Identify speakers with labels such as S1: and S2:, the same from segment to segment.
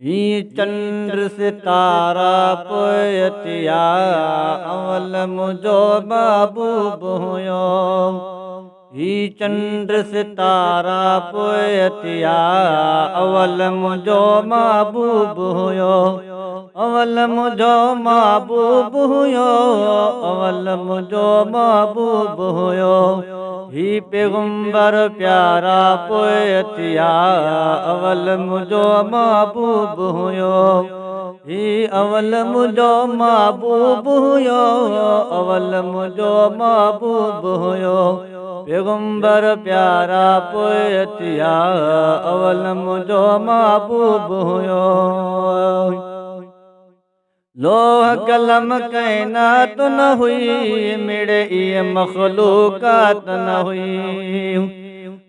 S1: ही चंद्र सितारा पोयतिया अवल मुझो महबूब हुयो। ही चंद्र सितारा पोयतिया अवल मुझो महबूब हुयो। अवल मुझो महबूब हुयो। अवल मुझो महबूब हुयो। ही पैगंबर प्यारा पोयतिया अवल मुझो महबूब हुयो। ही अवल मुझो महबूब हुयो। अवल मुझो महबूब हुयो। पैगंबर प्यारा पोयतिया अवल मुझो महबूब हुयो। लोह कलम कायनात न हुई मिड़े ये मखलूकात न हुई।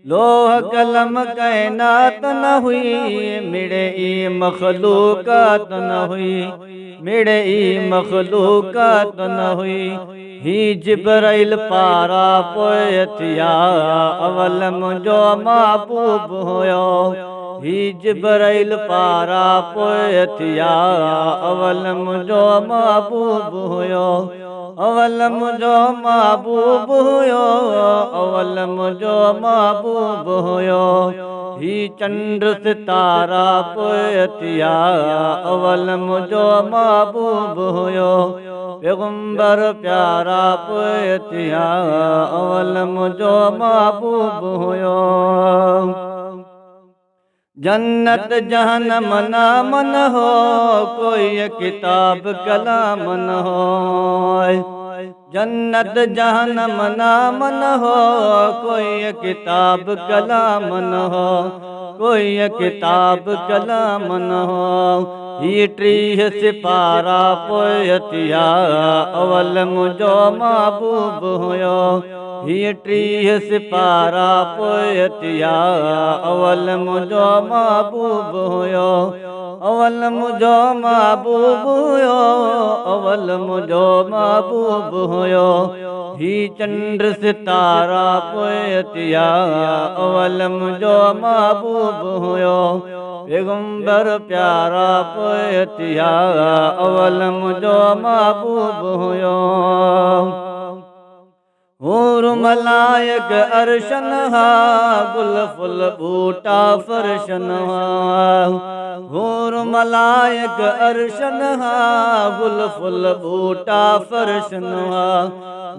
S1: लोह कलम कायनात न हुई मिड़े ये मखलूकात न हुई। मिड़े ये मखलूकात न हुई। ही जिब्राइल पारा पोयतिया अवल मुझो महबूब हुयो। ही जिब्राइल पारा पोयतिया अवल मुझो महबूब हुयो। अवल मुझो महबूब हुयो। अवल मुझो महबूब हुयो। ही चंद्र सितारा पोयतिया अवल मुझो महबूब हुयो। पैगंबर प्यारा पोयतिया अवल मुझो महबूब हुयो। जन्नत जहन्नम ना मन हो कोई किताब कलाम न हो। जन्नत जहन्नम ना मन हो कोई किताब कलाम न हो। कोई किताब कलाम न हो। ही टीह सिपारा पोयतिया अवल मुझो महबूब हुयो। ही टीह सिपारा पोयतिया अवल मुझो महबूब हुयो। अवल मुझो महबूब हुयो। अवल मुझो महबूब हुयो। ही चंद्र सितारा पोयतिया अवल मुझो महबूब हुयो। पैगंबर प्यारा पोयतिया अवल मुझो महबूब हुयो। हूर मलायक अर्शन हा गुल फुल बूटा फरशन हा। हूर मलायक अर्शन हा गुल फुल बूटा फरशन हा।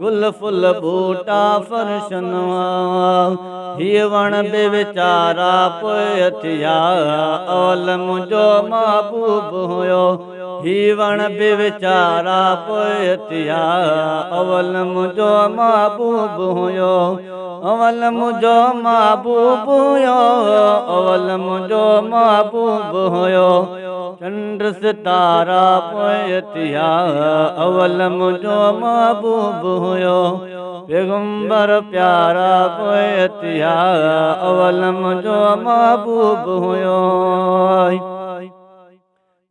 S1: गुल फुल बूटा फरशन हा। ही वण बेचारा पोयतिया अवल मुझो महबूब हुयो। ही वण बेचारा पोयतिया अवल मुझो महबूब हुयो। अवल मुझो महबूब हुयो। अवल मुझो महबूब हुयो। चंद्र सितारा पोयतिया अवल मुझो महबूब हुयो। पैगंबर प्यारा पोयतिया अवल मुझो महबूब हुयो।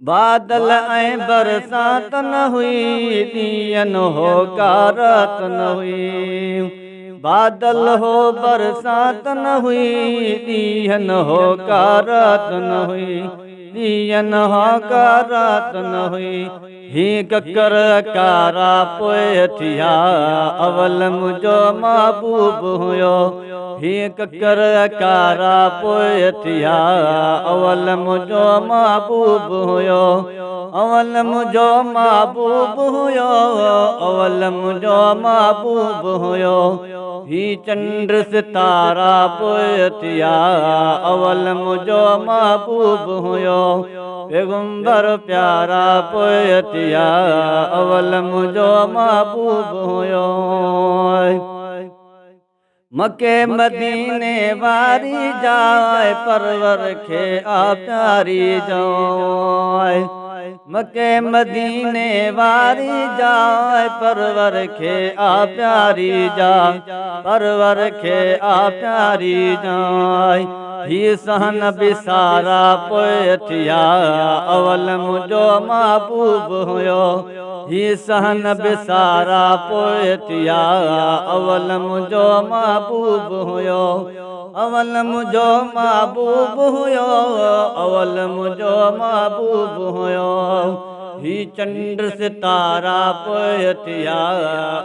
S1: बादल ऐं बरसात न हुई दियन हो कारत न हुई। बादल हो बरसात न हुई दियन हो कारत न हुई। दियन हो कारत न हुई। ही ककर कारा पोयतिया अवल मुझो महबूब हुयो। ही ककर कारा पोयतिया अवल मुझो महबूब हुयो। अवल मुझो महबूब हुयो। अवल मुझो महबूब हुयो। ही चंद्र सितारा पोयतिया अवल मुझो महबूब हुयो। पैगंबर प्यारा पोयतिया अवल मुझो महबूब हुयो। मके मदीने वारी जाए परवर खे आ प्यारी जाए। मके मदीने वारी जाए परवर खे आ प्यारी जाए। परवर खे आ प्यारी जाए। ही सहन बिसारा पोयतिया अवल मुझो महबूब हुयो। ही सहन बिसारा पोयतिया अवल मुझो महबूब हुयो। अवल मुझो महबूब हुयो, अवल मुझो महबूब हुयो। ही चंद्र सितारा पोयतिया,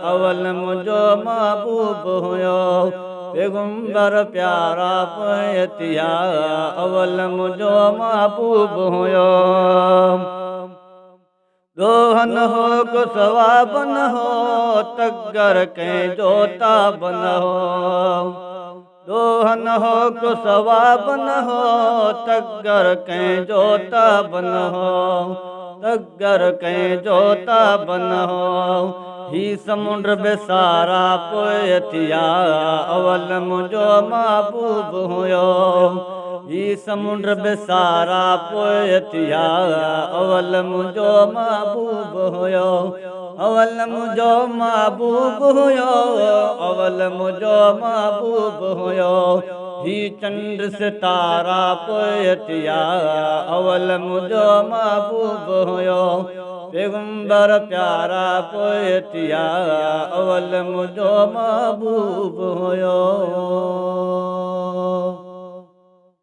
S1: अवल मुझो महबूब हुयो। पैगंबर प्यारा पोयतिया, अवल मुझो महबूब हुयो। दोहन हो को सवाबन हो, तगर के जोता बन हो। दोहन हो को सवाबन हो, तगर के जोता बन हो। तगर के जोता बन हो। ही समुंद्र बेसारा पोयतिया, अवल मुझो महबूब हुयो। ही समुंद्र बेसारा पोयतिया, अवल मुझो महबूब हुयो। अवल मुझो महबूब हुयो, अवल मुझो महबूब हुयो। ही चंद्र सितारा पोयतिया, अवल मुझो महबूब हुयो। पैगंबर प्यारा पोयतिया, अवल मुझो महबूब हुयो।